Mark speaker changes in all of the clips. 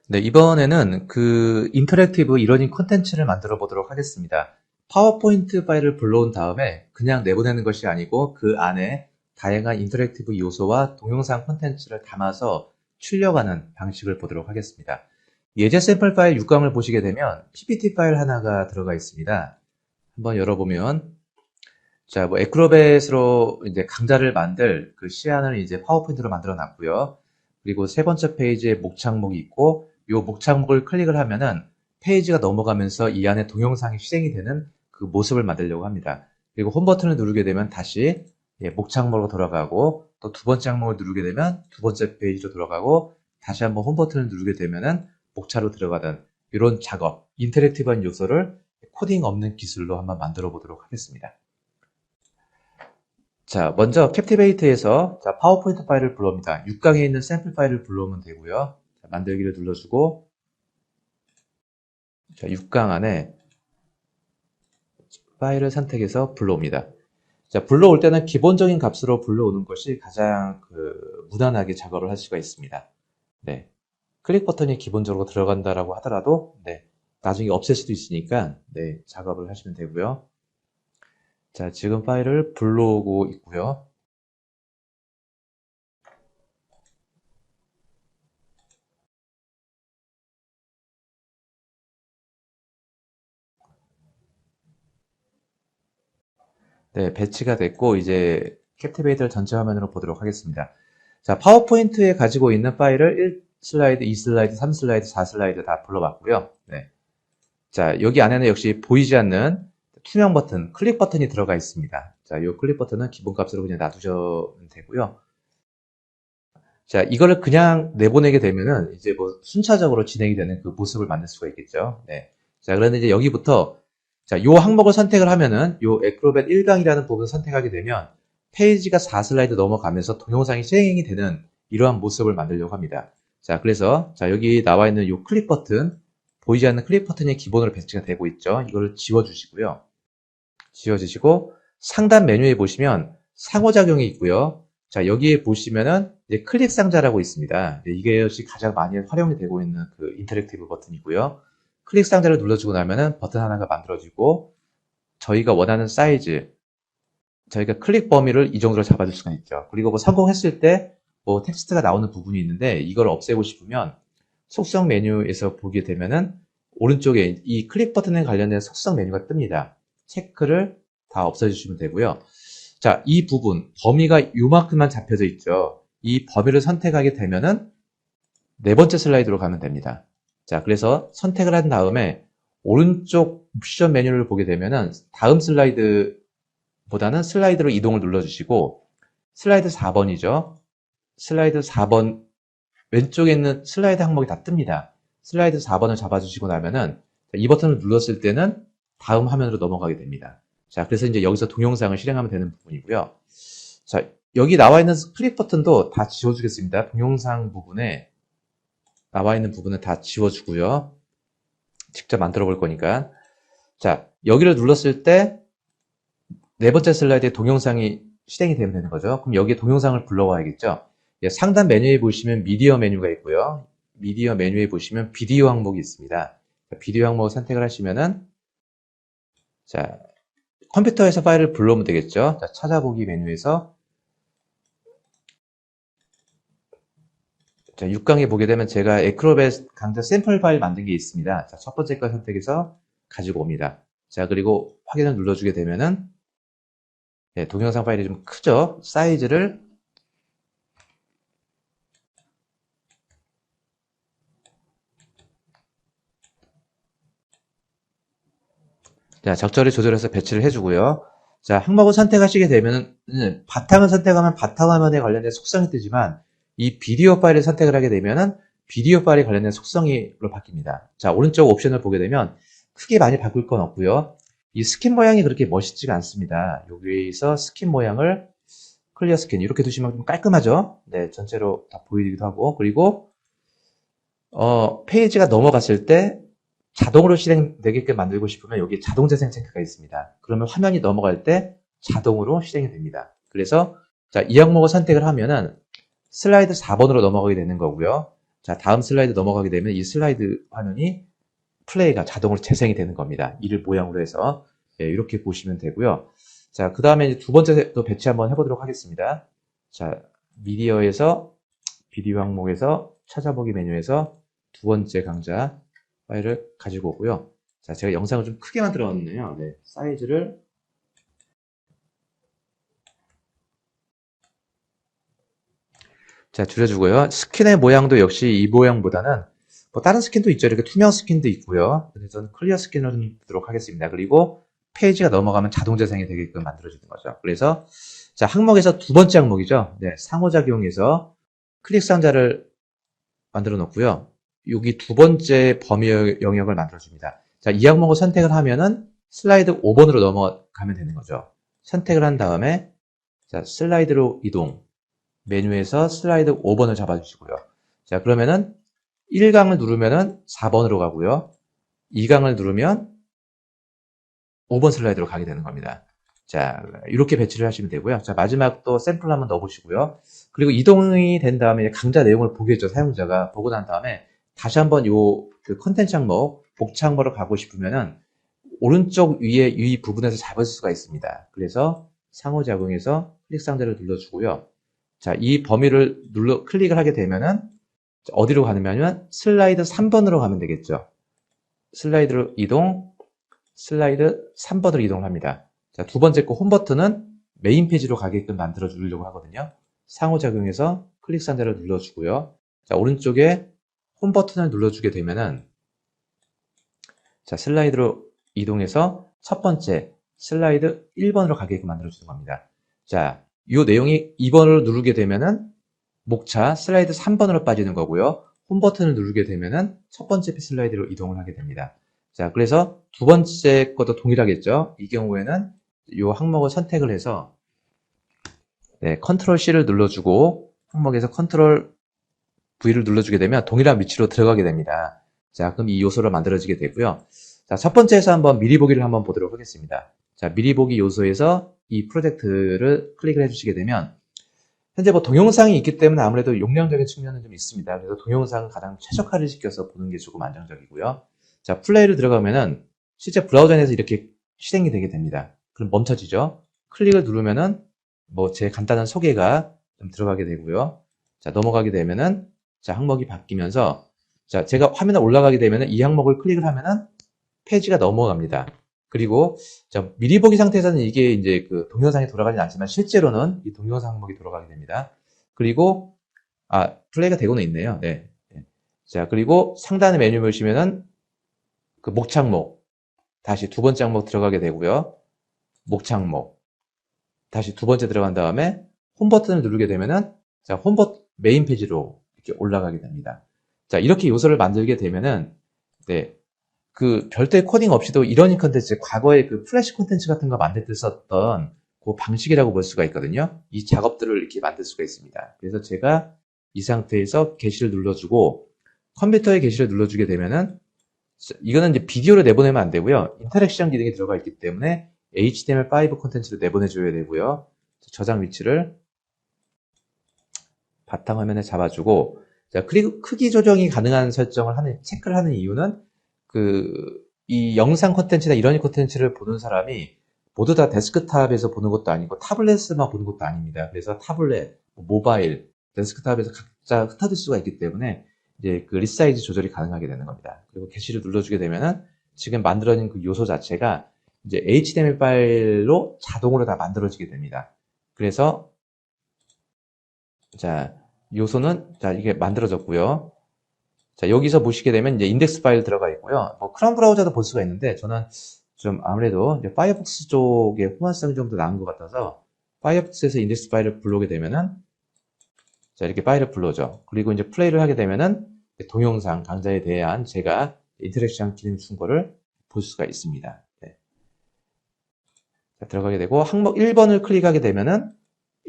Speaker 1: 네, 이번에는 그 인터랙티브 이러닝 콘텐츠를 만들어 보도록 하겠습니다. 파워포인트 파일을 불러온 다음에 그냥 내보내는 것이 아니고 그 안에 다양한 인터랙티브 요소와 동영상 콘텐츠를 담아서 출력하는 방식을 보도록 하겠습니다. 예제 샘플 파일 6강을 보시게 되면 PPT 파일 하나가 들어가 있습니다. 한번 열어보면 자, 뭐 에크로벳으로 이제 강좌를 만들 그 시안을 이제 파워포인트로 만들어 놨고요. 그리고 세 번째 페이지에 목차목이 있고 이 목차목을 클릭을 하면은 페이지가 넘어가면서 이 안에 동영상이 실행이 되는 그 모습을 만들려고 합니다. 그리고 홈 버튼을 누르게 되면 다시 목차목으로 돌아가고 또 두 번째 항목을 누르게 되면 두 번째 페이지로 돌아가고 다시 한번 홈 버튼을 누르게 되면은 목차로 들어가는 이런 작업, 인터랙티브한 요소를 코딩 없는 기술로 한번 만들어 보도록 하겠습니다. 자, 먼저 캡티베이트에서 파워포인트 파일을 불러옵니다. 6강에 있는 샘플 파일을 불러오면 되고요. 자, 만들기를 눌러주고 자, 6강 안에 파일을 선택해서 불러옵니다. 자, 불러올 때는 기본적인 값으로 불러오는 것이 가장 무난하게 작업을 할 수가 있습니다. 네, 클릭 버튼이 기본적으로 들어간다라고 하더라도 나중에 없앨 수도 있으니까 작업을 하시면 되고요. 자, 지금 파일을 불러오고 있고요. 네, 배치가 됐고 이제 캡티베이터를 전체 화면으로 보도록 하겠습니다. 자, 파워포인트에 가지고 있는 파일을 1 슬라이드, 2 슬라이드, 3 슬라이드, 4 슬라이드 다 불러봤고요. 네. 자, 여기 안에는 역시 보이지 않는 투명 버튼, 클릭 버튼이 들어가 있습니다. 자, 이 클릭 버튼은 기본값으로 그냥 놔두셔도 되고요. 자, 이거를 그냥 내보내게 되면은 이제 뭐 순차적으로 진행이 되는 그 모습을 만들 수가 있겠죠. 네. 자, 그런데 이제 여기부터 자, 요 항목을 선택을 하면은 요 에크로벳 1강이라는 부분을 선택하게 되면 페이지가 4슬라이드 넘어가면서 동영상이 실행이 되는 이러한 모습을 만들려고 합니다. 자, 그래서 자, 여기 나와 있는 요 클릭 버튼, 보이지 않는 클릭 버튼이 기본으로 배치가 되고 있죠. 이거를 지워주시고요. 지워주시고 상단 메뉴에 보시면 상호작용이 있고요. 자, 여기에 보시면은 이제 클릭 상자라고 있습니다. 이게 역시 가장 많이 활용이 되고 있는 그 인터랙티브 버튼이고요. 클릭 상자를 눌러주고 나면은 버튼 하나가 만들어지고 저희가 원하는 사이즈, 저희가 클릭 범위를 이 정도로 잡아줄 수가 있죠. 그리고 뭐 성공했을 때 뭐 텍스트가 나오는 부분이 있는데 이걸 없애고 싶으면 속성 메뉴에서 보게 되면은 오른쪽에 이 클릭 버튼에 관련된 속성 메뉴가 뜹니다. 체크를 다 없애주시면 되고요. 자, 이 부분, 범위가 요만큼만 잡혀져 있죠. 이 범위를 선택하게 되면은 네 번째 슬라이드로 가면 됩니다. 자, 그래서 선택을 한 다음에 오른쪽 옵션 메뉴를 보게 되면은 다음 슬라이드보다는 슬라이드로 이동을 눌러주시고 슬라이드 4번이죠. 슬라이드 4번 왼쪽에 있는 슬라이드 항목이 다 뜹니다. 슬라이드 4번을 잡아주시고 나면은 이 버튼을 눌렀을 때는 다음 화면으로 넘어가게 됩니다. 자, 그래서 이제 여기서 동영상을 실행하면 되는 부분이고요. 자, 여기 나와 있는 클릭 버튼도 다 지워주겠습니다. 동영상 부분에 나와 있는 부분은 다 지워주고요. 직접 만들어 볼 거니까. 자, 여기를 눌렀을 때 네 번째 슬라이드에 동영상이 실행이 되면 되는 거죠. 그럼 여기에 동영상을 불러와야겠죠. 상단 메뉴에 보시면 미디어 메뉴가 있고요. 미디어 메뉴에 보시면 비디오 항목이 있습니다. 비디오 항목을 선택을 하시면은 자, 컴퓨터에서 파일을 불러오면 되겠죠. 자, 찾아보기 메뉴에서 자, 6강에 보게 되면 제가 에크로벳 강좌 샘플 파일 만든 게 있습니다. 자, 첫 번째 거 선택해서 가지고 옵니다. 자, 그리고 확인을 눌러주게 되면은 동영상 파일이 좀 크죠. 사이즈를 자, 적절히 조절해서 배치를 해주고요. 자, 항목을 선택하시게 되면 바탕을 선택하면 바탕 화면에 관련된 속성이 뜨지만 이 비디오 파일을 선택을 하게 되면은 비디오 파일에 관련된 속성으로 바뀝니다. 자, 오른쪽 옵션을 보게 되면 크게 많이 바꿀 건 없고요. 이 스킨 모양이 그렇게 멋있지가 않습니다. 여기서 스킨 모양을 클리어 스킨 이렇게 두시면 좀 깔끔하죠. 네, 전체로 다 보이기도 하고 그리고 페이지가 넘어갔을 때 자동으로 실행되게끔 만들고 싶으면 여기 자동 재생 체크가 있습니다. 그러면 화면이 넘어갈 때 자동으로 실행이 됩니다. 그래서 자, 이 항목을 선택을 하면은 슬라이드 4번으로 넘어가게 되는 거고요. 자, 다음 슬라이드 넘어가게 되면 이 슬라이드 화면이 플레이가 자동으로 재생이 되는 겁니다. 이를 모양으로 해서 이렇게 보시면 되고요. 자, 그 다음에 이제 두 번째 또 배치 한번 해보도록 하겠습니다. 자, 미디어에서 비디오 항목에서 찾아보기 메뉴에서 두 번째 강좌 파일을 가지고 오고요. 자, 제가 영상을 좀 크게 만들어놨네요. 네, 사이즈를 자, 줄여주고요. 스킨의 모양도 역시 이 모양보다는 뭐 다른 스킨도 있죠. 이렇게 투명 스킨도 있고요. 그래서 저는 클리어 스킨을 좀 두도록 하겠습니다. 그리고 페이지가 넘어가면 자동 재생이 되게끔 만들어주는 거죠. 그래서 자, 항목에서 두 번째 항목이죠. 네, 상호작용에서 클릭 상자를 만들어 놓고요. 여기 두 번째 범위 영역을 만들어줍니다. 자, 이 항목을 선택을 하면은 슬라이드 5번으로 넘어가면 되는 거죠. 선택을 한 다음에 자, 슬라이드로 이동. 메뉴에서 슬라이드 5번을 잡아주시고요. 자, 그러면은 1강을 누르면은 4번으로 가고요. 2강을 누르면 5번 슬라이드로 가게 되는 겁니다. 자, 이렇게 배치를 하시면 되고요. 자, 마지막 또 샘플 한번 넣어보시고요. 그리고 이동이 된 다음에 강좌 내용을 보겠죠. 사용자가 보고 난 다음에 다시 한번 그 컨텐츠 항목, 복차 항목으로 가고 싶으면은 오른쪽 위에 이 부분에서 잡을 수가 있습니다. 그래서 상호작용에서 클릭 상자를 눌러주고요. 자, 이 범위를 클릭을 하게 되면은 어디로 가냐면 슬라이드 3번으로 가면 되겠죠. 슬라이드로 이동, 슬라이드 3번으로 이동합니다. 자, 두 번째 거 홈 버튼은 메인 페이지로 가게끔 만들어 주려고 하거든요. 상호작용해서 클릭 상자를 눌러주고요. 자, 오른쪽에 홈 버튼을 눌러주게 되면은 자, 슬라이드로 이동해서 첫 번째 슬라이드 1번으로 가게끔 만들어 주는 겁니다. 자, 이 내용이 2번을 누르게 되면은 목차 슬라이드 3번으로 빠지는 거고요. 홈 버튼을 누르게 되면은 첫 번째 슬라이드로 이동을 하게 됩니다. 자, 그래서 두 번째 것도 동일하겠죠. 이 경우에는 이 항목을 선택을 해서 네, 컨트롤 C를 눌러주고 항목에서 컨트롤 V를 눌러주게 되면 동일한 위치로 들어가게 됩니다. 자, 그럼 이 요소를 만들어지게 되고요. 자, 첫 번째에서 한번 미리 보기를 한번 보도록 하겠습니다. 자, 미리 보기 요소에서 이 프로젝트를 클릭을 해주시게 되면 현재 뭐 동영상이 있기 때문에 아무래도 용량적인 측면은 좀 있습니다. 그래서 동영상을 가장 최적화를 시켜서 보는 게 조금 안정적이고요. 자, 플레이를 들어가면은 실제 브라우저 내에서 이렇게 실행이 되게 됩니다. 그럼 멈춰지죠. 클릭을 누르면은 뭐 제 간단한 소개가 좀 들어가게 되고요. 자, 넘어가게 되면은 자, 항목이 바뀌면서 자, 제가 화면에 올라가게 되면은 이 항목을 클릭을 하면은 페이지가 넘어갑니다. 그리고 자, 미리 보기 상태에서는 이게 이제 그 동영상이 돌아가진 않지만 실제로는 이 동영상 항목이 돌아가게 됩니다. 그리고 플레이가 되고는 있네요. 네. 자, 그리고 상단의 메뉴 보시면은 그 목차 항목 다시 두 번째 항목 들어가게 되고요. 목차 항목 다시 두 번째 들어간 다음에 홈 버튼을 누르게 되면은 자, 메인 페이지로 이렇게 올라가게 됩니다. 자, 이렇게 요소를 만들게 되면은 네. 그 별도의 코딩 없이도 이러닝 컨텐츠, 과거에 그 플래시 콘텐츠 같은 거 만들 때 썼던 그 방식이라고 볼 수가 있거든요. 이 작업들을 이렇게 만들 수가 있습니다. 그래서 제가 이 상태에서 게시를 눌러주고 컴퓨터에 게시를 눌러주게 되면은 이거는 이제 비디오를 내보내면 안 되고요. 인터랙션 기능이 들어가 있기 때문에 HTML5 콘텐츠를 내보내줘야 되고요. 저장 위치를 바탕화면에 잡아주고 자, 그리고 크기 조정이 가능한 설정을 체크를 하는 이유는 이 영상 콘텐츠나 이런 콘텐츠를 보는 사람이 모두 다 데스크탑에서 보는 것도 아니고 타블렛에만 보는 것도 아닙니다. 그래서 타블렛, 모바일, 데스크탑에서 각자 흩어질 수가 있기 때문에 이제 그 리사이즈 조절이 가능하게 되는 겁니다. 그리고 게시를 눌러주게 되면은 지금 만들어진 그 요소 자체가 이제 HTML 파일로 자동으로 다 만들어지게 됩니다. 그래서 자, 요소는 자, 이게 만들어졌고요. 자, 여기서 보시게 되면 이제 인덱스 파일 들어가 있고요. 뭐 크롬 브라우저도 볼 수가 있는데 저는 좀 아무래도 이제 파이어폭스 쪽의 호환성이 좀 더 나은 것 같아서 파이어폭스에서 인덱스 파일을 불러오게 되면은 자, 이렇게 파일을 불러오죠. 그리고 이제 플레이를 하게 되면은 동영상 강좌에 대한 제가 인터랙션 기능 준 거를 볼 수가 있습니다. 네. 자, 들어가게 되고 항목 1번을 클릭하게 되면은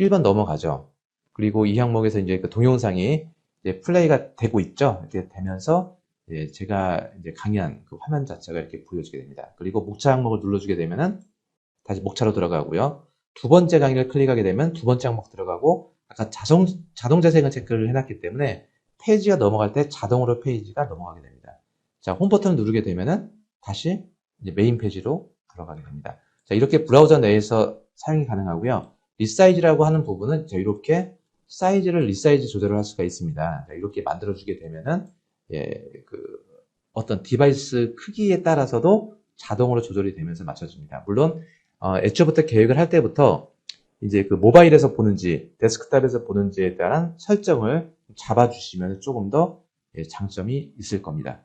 Speaker 1: 1번 넘어가죠. 그리고 이 항목에서 이제 그 동영상이 이제 플레이가 되고 있죠. 이렇게 되면서 제가 이제 강의한 그 화면 자체가 이렇게 보여지게 됩니다. 그리고 목차 항목을 눌러주게 되면은 다시 목차로 들어가고요. 두 번째 강의를 클릭하게 되면 두 번째 항목 들어가고 아까 자동 재생을 체크를 해놨기 때문에 페이지가 넘어갈 때 자동으로 페이지가 넘어가게 됩니다. 자, 홈 버튼을 누르게 되면은 다시 이제 메인 페이지로 들어가게 됩니다. 자, 이렇게 브라우저 내에서 사용이 가능하고요. 리사이즈라고 하는 부분은 이렇게 사이즈를 리사이즈 조절을 할 수가 있습니다. 자, 이렇게 만들어주게 되면은 예, 어떤 디바이스 크기에 따라서도 자동으로 조절이 되면서 맞춰집니다. 물론 애초부터 계획을 할 때부터 이제 모바일에서 보는지 데스크탑에서 보는지에 따른 설정을 잡아주시면 조금 더 장점이 있을 겁니다.